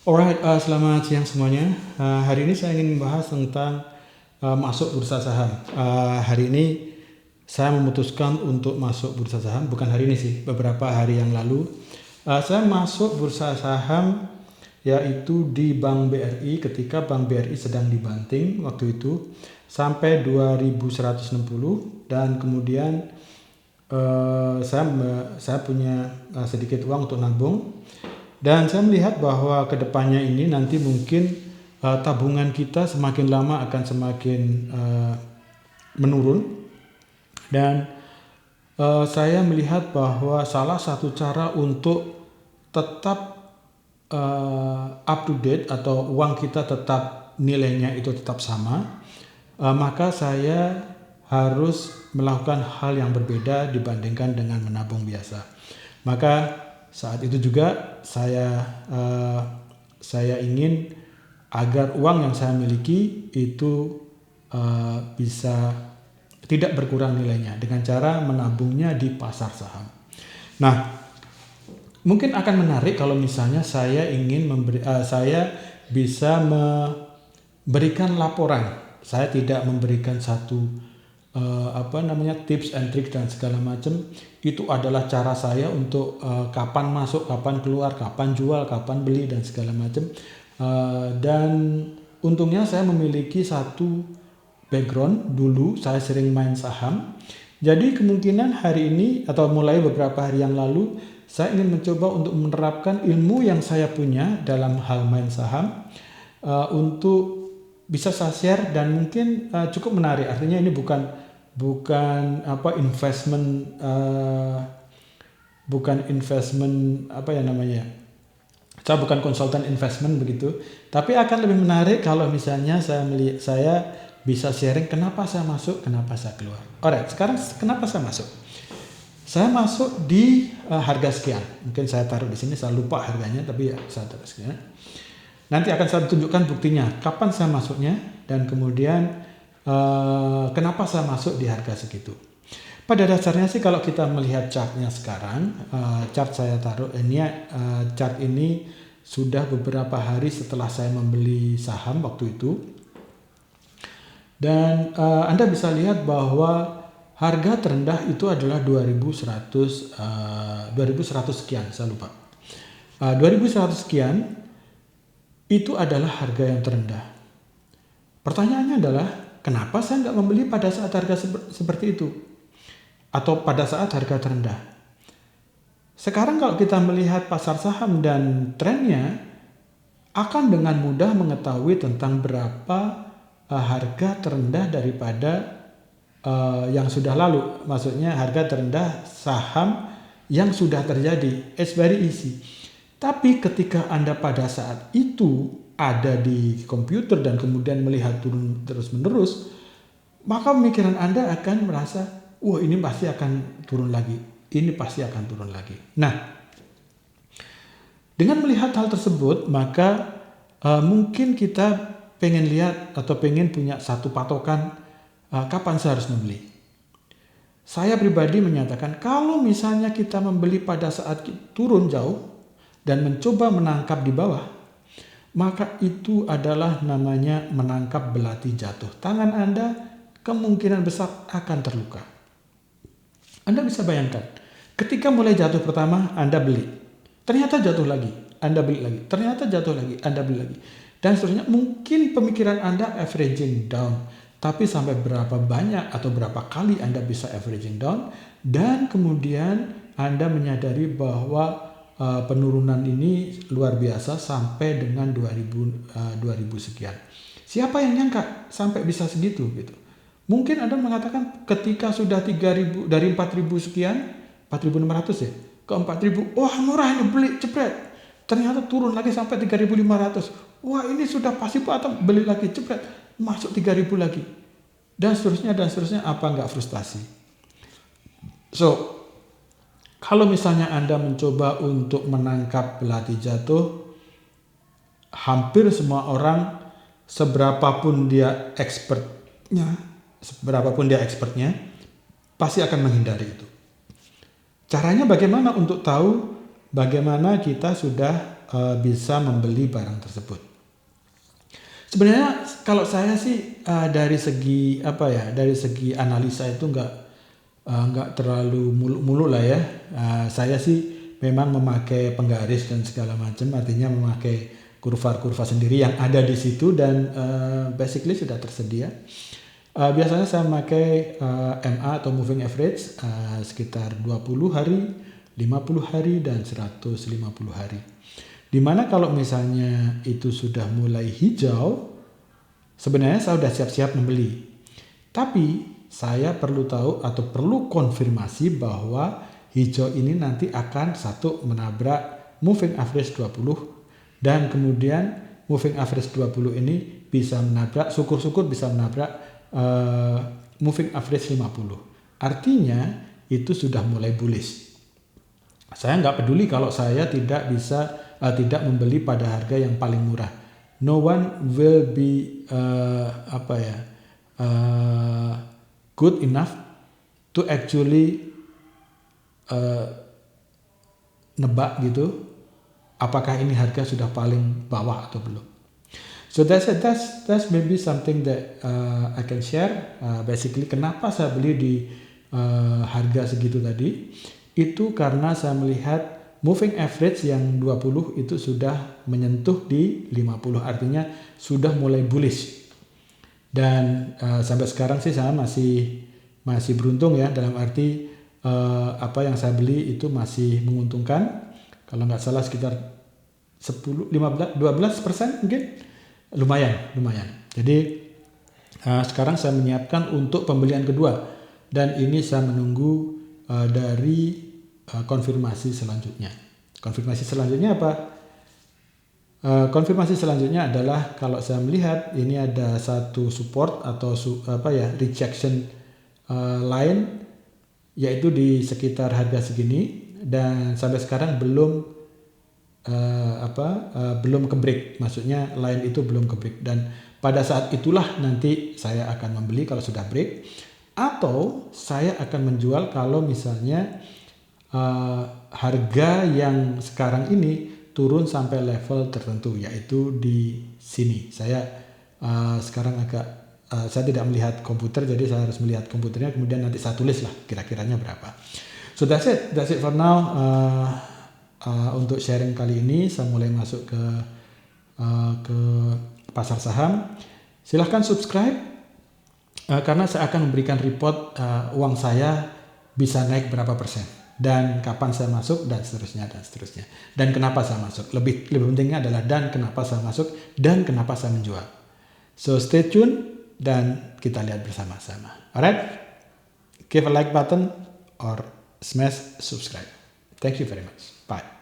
Alright, selamat siang semuanya. Hari ini saya ingin membahas tentang masuk bursa saham. Hari ini saya memutuskan untuk masuk bursa saham, bukan hari ini sih, beberapa hari yang lalu. Saya masuk bursa saham yaitu di Bank BRI ketika Bank BRI sedang dibanting waktu itu sampai 2160 dan kemudian saya punya sedikit uang untuk nabung. Dan saya melihat bahwa kedepannya ini nanti mungkin tabungan kita semakin lama akan semakin menurun. Dan saya melihat bahwa salah satu cara untuk tetap up to date atau uang kita tetap nilainya itu tetap sama, maka saya harus melakukan hal yang berbeda dibandingkan dengan menabung biasa. Maka saat itu juga saya ingin agar uang yang saya miliki itu bisa tidak berkurang nilainya dengan cara menabungnya di pasar saham. Nah, mungkin akan menarik kalau misalnya saya bisa memberikan laporan. Saya tidak memberikan satu tips and trick dan segala macam. Itu adalah cara saya untuk kapan masuk, kapan keluar, kapan jual, kapan beli dan segala macam. Dan untungnya saya memiliki satu background, dulu saya sering main saham. Jadi kemungkinan hari ini atau mulai beberapa hari yang lalu saya ingin mencoba untuk menerapkan ilmu yang saya punya dalam hal main saham untuk bisa saya share dan mungkin cukup menarik. Artinya ini bukan investment saya bukan konsultan investment begitu, tapi akan lebih menarik kalau misalnya saya bisa sharing kenapa saya masuk, kenapa saya keluar. Alright, sekarang kenapa saya masuk? Saya masuk di harga sekian. Mungkin saya taruh di sini, saya lupa harganya, tapi ya saya taruh sekian. Nanti akan saya tunjukkan buktinya, kapan saya masuknya dan kemudian kenapa saya masuk di harga segitu. Pada dasarnya sih kalau kita melihat chartnya sekarang, chart saya taruh ini, chart ini sudah beberapa hari setelah saya membeli saham waktu itu. Dan Anda bisa lihat bahwa harga terendah itu adalah 2100 sekian, saya lupa. 2100 sekian itu adalah harga yang terendah. Pertanyaannya adalah kenapa saya nggak membeli pada saat harga seperti itu? Atau pada saat harga terendah? Sekarang kalau kita melihat pasar saham dan trennya, akan dengan mudah mengetahui tentang berapa harga terendah daripada yang sudah lalu. Maksudnya harga terendah saham yang sudah terjadi. It's very easy. Tapi ketika Anda pada saat itu ada di komputer dan kemudian melihat turun terus-menerus, maka pemikiran Anda akan merasa, wah ini pasti akan turun lagi, ini pasti akan turun lagi. Nah, dengan melihat hal tersebut, maka mungkin kita pengen lihat atau pengen punya satu patokan kapan saya harus membeli. Saya pribadi menyatakan kalau misalnya kita membeli pada saat turun jauh dan mencoba menangkap di bawah, maka itu adalah namanya menangkap belati jatuh. Tangan Anda kemungkinan besar akan terluka. Anda bisa bayangkan, ketika mulai jatuh pertama, Anda beli. Ternyata jatuh lagi, Anda beli lagi. Ternyata jatuh lagi, Anda beli lagi. Dan seterusnya, mungkin pemikiran Anda averaging down. Tapi sampai berapa banyak atau berapa kali Anda bisa averaging down. Dan kemudian Anda menyadari bahwa penurunan ini luar biasa sampai dengan 2000 sekian. Siapa yang nyangka sampai bisa segitu gitu? Mungkin Anda mengatakan ketika sudah 3000 dari 4000 sekian, 4600 ya, ke 4000, wah murah ini beli cepet. Ternyata turun lagi sampai 3500. Wah ini sudah pasti atau beli lagi cepet, masuk 3000 lagi. Dan seterusnya apa enggak frustasi? So, kalau misalnya Anda mencoba untuk menangkap belati jatuh, hampir semua orang, seberapapun dia expertnya, pasti akan menghindari itu. Caranya bagaimana untuk tahu bagaimana kita sudah bisa membeli barang tersebut. Sebenarnya kalau saya sih dari segi dari segi analisa itu nggak terlalu mulu-mulu lah ya. Saya sih memang memakai penggaris dan segala macam, artinya memakai kurva-kurva sendiri yang ada di situ dan basically sudah tersedia. Biasanya saya memakai MA atau moving average sekitar 20 hari, 50 hari dan 150 hari. Dimana kalau misalnya itu sudah mulai hijau, sebenarnya saya sudah siap-siap membeli. Tapi saya perlu tahu atau perlu konfirmasi bahwa hijau ini nanti akan menabrak moving average 20 dan kemudian moving average 20 ini bisa menabrak, syukur-syukur bisa menabrak moving average 50. Artinya itu sudah mulai bullish. Saya nggak peduli kalau saya tidak membeli pada harga yang paling murah. No one will be good enough to actually nebak gitu apakah ini harga sudah paling bawah atau belum. So that's maybe something that I can share. Basically kenapa saya beli di harga segitu tadi, itu karena saya melihat moving average yang 20 itu sudah menyentuh di 50, artinya sudah mulai bullish. Dan sampai sekarang sih saya masih beruntung ya, dalam arti apa yang saya beli itu masih menguntungkan. Kalau nggak salah sekitar 10, 15, 12% mungkin. Lumayan. Jadi sekarang saya menyiapkan untuk pembelian kedua. Dan ini saya menunggu dari konfirmasi selanjutnya. Konfirmasi selanjutnya apa? Konfirmasi selanjutnya adalah kalau saya melihat ini ada satu support atau rejection line, yaitu di sekitar harga segini, dan sampai sekarang belum ke break, maksudnya line itu belum ke break, dan pada saat itulah nanti saya akan membeli kalau sudah break, atau saya akan menjual kalau misalnya harga yang sekarang ini turun sampai level tertentu, yaitu di sini. Saya sekarang saya tidak melihat komputer, jadi saya harus melihat komputernya, kemudian nanti saya tulis lah kira-kiranya berapa. So that's it for now. Untuk sharing kali ini saya mulai masuk ke pasar saham. Silahkan subscribe karena saya akan memberikan report uang saya bisa naik berapa persen dan kapan saya masuk dan seterusnya. Dan kenapa saya masuk. Lebih pentingnya adalah dan kenapa saya masuk dan kenapa saya menjual. So stay tune dan kita lihat bersama-sama. Alright? Give a like button or smash subscribe. Thank you very much. Bye.